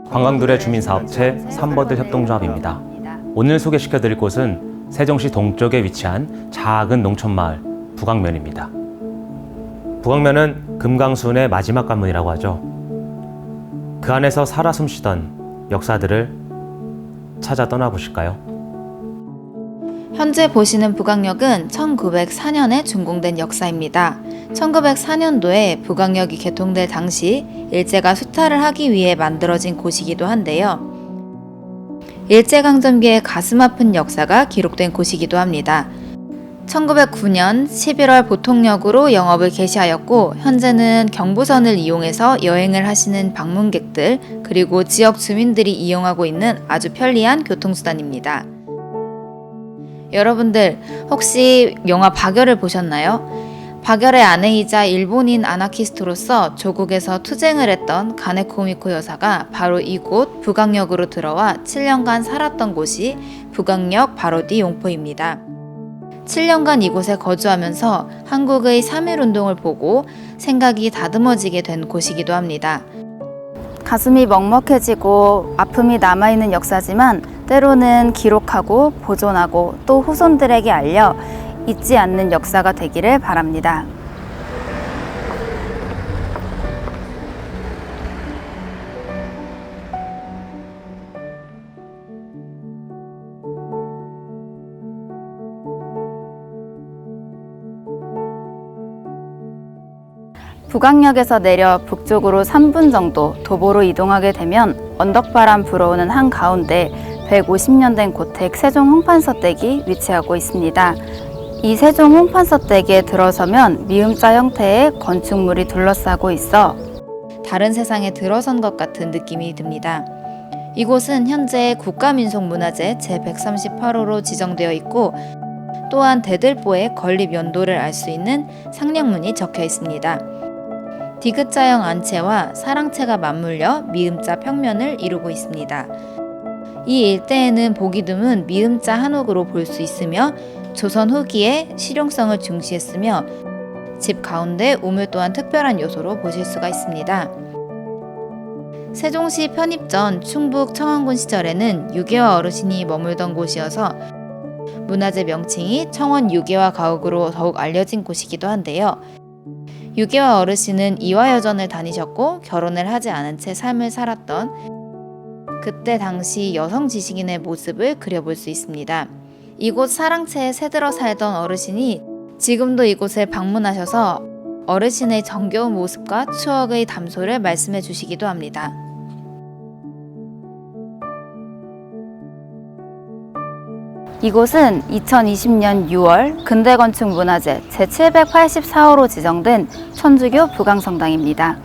관광두레 주민사업체 삼버들 협동조합입니다. 오늘 소개시켜드릴 곳은 세종시 동쪽에 위치한 작은 농촌마을 북악면입니다. 북악면은 금강순의 마지막 관문이라고 하죠. 그 안에서 살아 숨쉬던 역사들을 찾아 떠나보실까요? 현재 보시는 북악역은 1904년에 준공된 역사입니다. 1904년도에 북악역이 개통될 당시 일제가 수탈을 하기 위해 만들어진 곳이기도 한데요. 일제강점기의 가슴 아픈 역사가 기록된 곳이기도 합니다. 1909년 11월 보통역으로 영업을 개시하였고, 현재는 경부선을 이용해서 여행을 하시는 방문객들 그리고 지역 주민들이 이용하고 있는 아주 편리한 교통수단입니다. 여러분들 혹시 영화 박열을 보셨나요? 박열의 아내이자 일본인 아나키스트로서 조국에서 투쟁을 했던 가네코 우미코 여사가 바로 이곳 북악역으로 들어와 7년간 살았던 곳이 북악역 바로 뒤 용포입니다. 7년간 이곳에 거주하면서 한국의 3.1운동을 보고 생각이 다듬어지게 된 곳이기도 합니다. 가슴이 먹먹해지고 아픔이 남아있는 역사지만 때로는 기록하고 보존하고 또 후손들에게 알려 잊지 않는 역사가 되기를 바랍니다. 북악역에서 내려 북쪽으로 3분 정도 도보로 이동하게 되면 언덕바람 불어오는 한가운데 150년 된 고택 세종 홍판서댁이 위치하고 있습니다. 이 세종 홍판서댁에 들어서면 미음자 형태의 건축물이 둘러싸고 있어 다른 세상에 들어선 것 같은 느낌이 듭니다. 이곳은 현재 국가민속문화재 제138호로 지정되어 있고, 또한 대들보의 건립 연도를 알 수 있는 상령문이 적혀 있습니다. 디귿자형 안채와 사랑채가 맞물려 미음자 평면을 이루고 있습니다. 이 일대에는 보기 드문 미음자 한옥으로 볼 수 있으며 조선 후기에 실용성을 중시했으며 집 가운데 우물 또한 특별한 요소로 보실 수가 있습니다. 세종시 편입 전 충북 청원군 시절에는 유계화 어르신이 머물던 곳이어서 문화재 명칭이 청원 유계화 가옥으로 더욱 알려진 곳이기도 한데요. 유계화 어르신은 이화여전을 다니셨고 결혼을 하지 않은 채 삶을 살았던 그때 당시 여성 지식인의 모습을 그려볼 수 있습니다. 이곳 사랑채에 새들어 살던 어르신이 지금도 이곳을 방문하셔서 어르신의 정겨운 모습과 추억의 담소를 말씀해 주시기도 합니다. 이곳은 2020년 6월 근대건축문화재 제784호로 지정된 천주교 북왕성당입니다.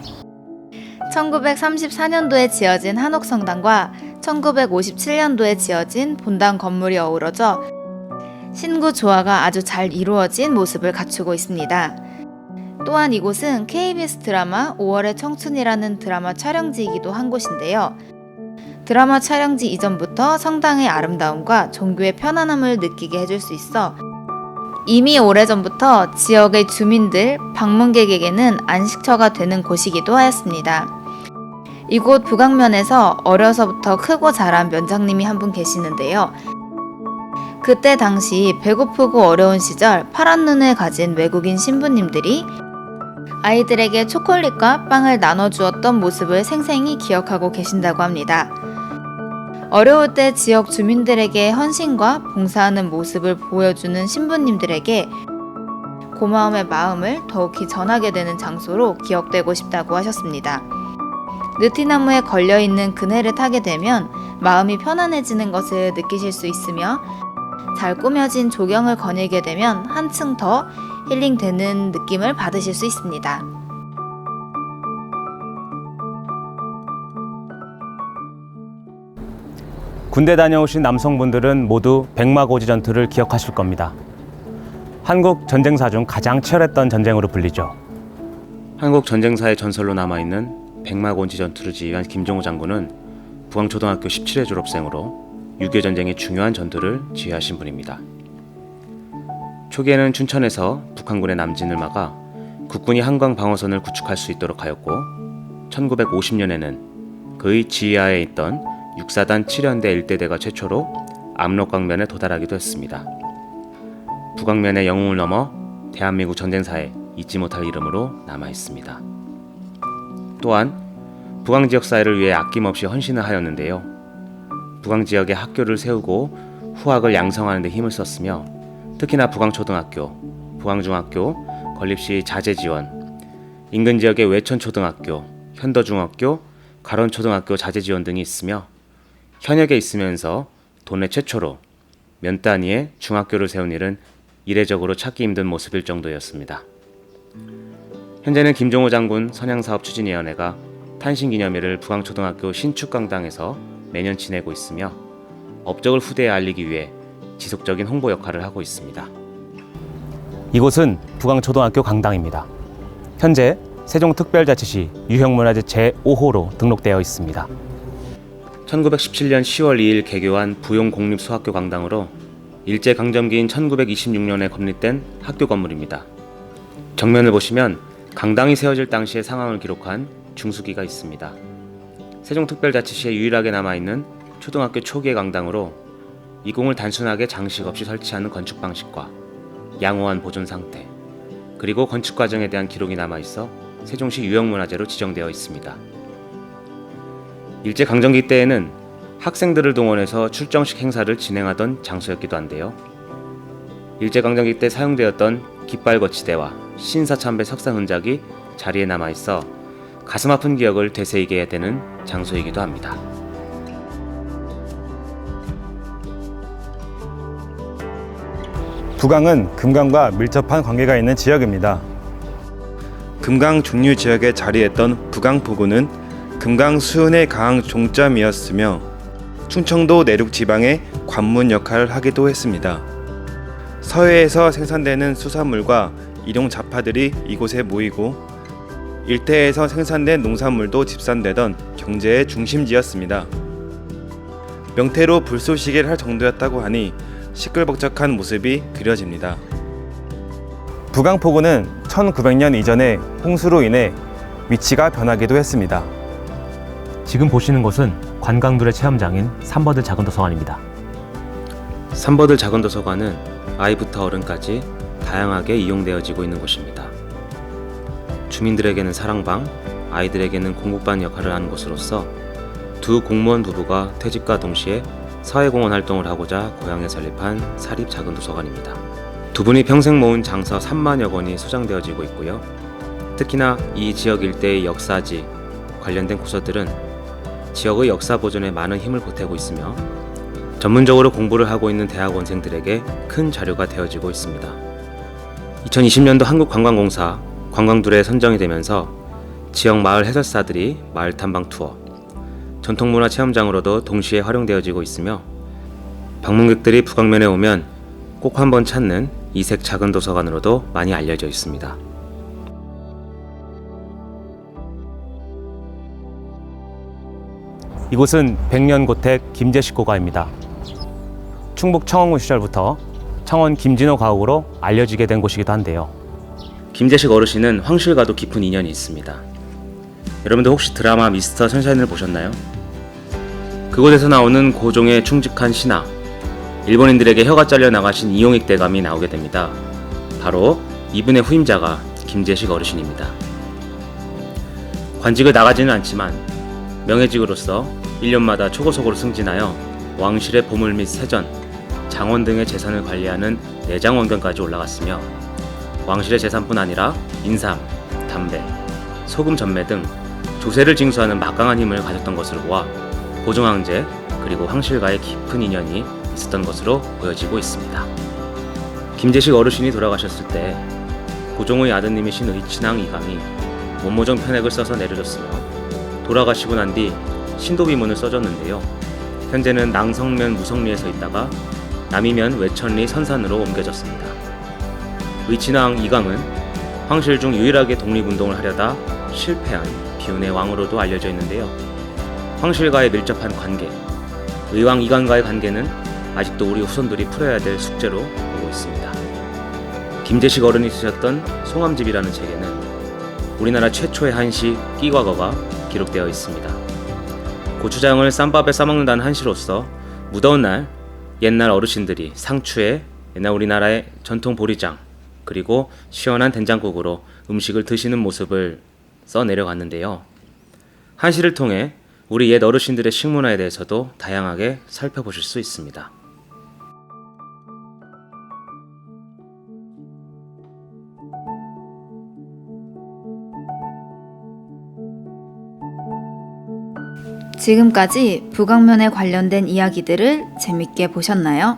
1934년도에 지어진 한옥성당과 1957년도에 지어진 본당 건물이 어우러져 신구 조화가 아주 잘 이루어진 모습을 갖추고 있습니다. 또한 이곳은 KBS 드라마 5월의 청춘이라는 드라마 촬영지이기도 한 곳인데요. 드라마 촬영지 이전부터 성당의 아름다움과 종교의 편안함을 느끼게 해줄 수 있어 이미 오래전부터 지역의 주민들, 방문객에게는 안식처가 되는 곳이기도 하였습니다. 이곳 북악면에서 어려서부터 크고 자란 면장님이 한 분 계시는데요. 그때 당시 배고프고 어려운 시절 파란 눈을 가진 외국인 신부님들이 아이들에게 초콜릿과 빵을 나눠주었던 모습을 생생히 기억하고 계신다고 합니다. 어려울 때 지역 주민들에게 헌신과 봉사하는 모습을 보여주는 신부님들에게 고마움의 마음을 더욱이 전하게 되는 장소로 기억되고 싶다고 하셨습니다. 느티나무에 걸려있는 그네를 타게 되면 마음이 편안해지는 것을 느끼실 수 있으며 잘 꾸며진 조경을 거닐게 되면 한층 더 힐링되는 느낌을 받으실 수 있습니다. 군대 다녀오신 남성분들은 모두 백마고지 전투를 기억하실 겁니다. 한국 전쟁사 중 가장 치열했던 전쟁으로 불리죠. 한국 전쟁사의 전설로 남아있는 백마고지 전투를 지휘한 김종우 장군은 부항초등학교 17회 졸업생으로 6.25 전쟁의 중요한 전투를 지휘하신 분입니다. 초기에는 춘천에서 북한군의 남진을 막아 국군이 한강 방어선을 구축할 수 있도록 하였고 1950년에는 그의 지휘하에 있던 6사단 7연대 일대대가 최초로 압록강면에 도달하기도 했습니다. 북왕면의 영웅을 넘어 대한민국 전쟁사에 잊지 못할 이름으로 남아있습니다. 또한 북왕 지역 사회를 위해 아낌없이 헌신을 하였는데요. 북왕 지역에 학교를 세우고 후학을 양성하는 데 힘을 썼으며 특히나 북왕초등학교, 북왕중학교, 건립시 자재지원, 인근 지역의 외천초등학교, 현더중학교, 가론초등학교 자재지원 등이 있으며 현역에 있으면서 도내 최초로 면 단위의 중학교를 세운 일은 이례적으로 찾기 힘든 모습일 정도였습니다. 현재는 김종호 장군 선양사업추진위원회가 탄신기념일을 북왕초등학교 신축강당에서 매년 지내고 있으며 업적을 후대에 알리기 위해 지속적인 홍보 역할을 하고 있습니다. 이곳은 북왕초등학교 강당입니다. 현재 세종특별자치시 유형문화재 제5호로 등록되어 있습니다. 1917년 10월 2일 개교한 부용공립소학교 강당으로 일제강점기인 1926년에 건립된 학교 건물입니다. 정면을 보시면 강당이 세워질 당시의 상황을 기록한 중수기가 있습니다. 세종특별자치시에 유일하게 남아있는 초등학교 초기의 강당으로 이 공을 단순하게 장식 없이 설치하는 건축 방식과 양호한 보존 상태, 그리고 건축 과정에 대한 기록이 남아있어 세종시 유형문화재로 지정되어 있습니다. 일제강점기 때에는 학생들을 동원해서 출정식 행사를 진행하던 장소였기도 한데요. 일제강점기 때 사용되었던 깃발거치대와 신사참배 석상 흔적이 자리에 남아있어 가슴 아픈 기억을 되새기게 되는 장소이기도 합니다. 북왕은 금강과 밀접한 관계가 있는 지역입니다. 금강 중류 지역에 자리했던 북왕포구는 금강 수은의 강항 종점이었으며 충청도 내륙 지방의 관문 역할을 하기도 했습니다. 서해에서 생산되는 수산물과 일용 잡화들이 이곳에 모이고 일대에서 생산된 농산물도 집산되던 경제의 중심지였습니다. 명태로 불쏘시개를 할 정도였다고 하니 시끌벅적한 모습이 그려집니다. 북왕포구는 1900년 이전에 홍수로 인해 위치가 변하기도 했습니다. 지금 보시는 곳은 관광들의 체험장인 삼버들 작은도서관입니다. 삼버들 작은도서관은 아이부터 어른까지 다양하게 이용되어지고 있는 곳입니다. 주민들에게는 사랑방, 아이들에게는 공부반 역할을 하는 곳으로서 두 공무원 부부가 퇴직과 동시에 사회공헌 활동을 하고자 고향에 설립한 사립 작은도서관입니다. 두 분이 평생 모은 장서 3만여 권이 소장되어지고 있고요. 특히나 이 지역 일대의 역사지 관련된 고서들은 지역의 역사 보존에 많은 힘을 보태고 있으며 전문적으로 공부를 하고 있는 대학원생들에게 큰 자료가 되어지고 있습니다. 2020년도 한국관광공사 관광둘에 선정이 되면서 지역 마을 해설사들이 마을 탐방 투어, 전통문화 체험장으로도 동시에 활용되어지고 있으며 방문객들이 북왕면에 오면 꼭 한번 찾는 이색 작은 도서관으로도 많이 알려져 있습니다. 이곳은 백년고택 김제식 고가입니다. 충북 청원군 시절부터 청원 김진호 가옥으로 알려지게 된 곳이기도 한데요. 김제식 어르신은 황실과도 깊은 인연이 있습니다. 여러분들 혹시 드라마 미스터 선샤인을 보셨나요? 그곳에서 나오는 고종의 충직한 신하, 일본인들에게 혀가 잘려 나가신 이용익 대감이 나오게 됩니다. 바로 이분의 후임자가 김제식 어르신입니다. 관직을 나가지는 않지만 명예직으로서 1년마다 초고속으로 승진하여 왕실의 보물 및 세전, 장원 등의 재산을 관리하는 내장원견까지 올라갔으며 왕실의 재산뿐 아니라 인삼, 담배, 소금 전매 등 조세를 징수하는 막강한 힘을 가졌던 것으로 보아 고종황제 그리고 황실과의 깊은 인연이 있었던 것으로 보여지고 있습니다. 김제식 어르신이 돌아가셨을 때 고종의 아드님이신 의친왕 이감이 원모정 편액을 써서 내려줬으며 돌아가시고 난 뒤 신도비문을 써줬는데요. 현재는 낭성면 무성리에서 있다가 남이면 외천리 선산으로 옮겨졌습니다. 의친왕 이감은 황실 중 유일하게 독립운동을 하려다 실패한 비운의 왕으로도 알려져 있는데요. 황실과의 밀접한 관계, 의왕 이감과의 관계는 아직도 우리 후손들이 풀어야 될 숙제로 보고 있습니다. 김재식 어른이 쓰셨던 송암집이라는 책에는 우리나라 최초의 한시 끼과거가 기록되어 있습니다. 고추장을 쌈밥에 싸먹는다는 한시로서 무더운 날 옛날 어르신들이 상추에 옛날 우리나라의 전통 보리장 그리고 시원한 된장국으로 음식을 드시는 모습을 써 내려갔는데요. 한시를 통해 우리 옛 어르신들의 식문화에 대해서도 다양하게 살펴보실 수 있습니다. 지금까지 북왕면에 관련된 이야기들을 재밌게 보셨나요?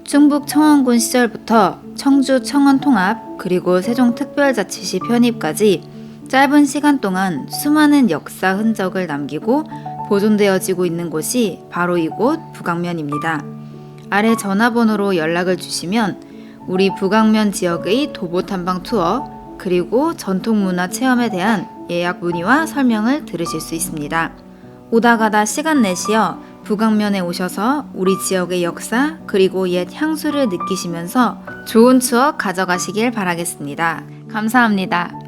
충북 청원군 시절부터 청주 청원통합 그리고 세종특별자치시 편입까지 짧은 시간 동안 수많은 역사 흔적을 남기고 보존되어지고 있는 곳이 바로 이곳 북왕면입니다. 아래 전화번호로 연락을 주시면 우리 북왕면 지역의 도보 탐방 투어 그리고 전통문화 체험에 대한 예약 문의와 설명을 들으실 수 있습니다. 오다 가다 시간 내시어 북왕면에 오셔서 우리 지역의 역사 그리고 옛 향수를 느끼시면서 좋은 추억 가져가시길 바라겠습니다. 감사합니다.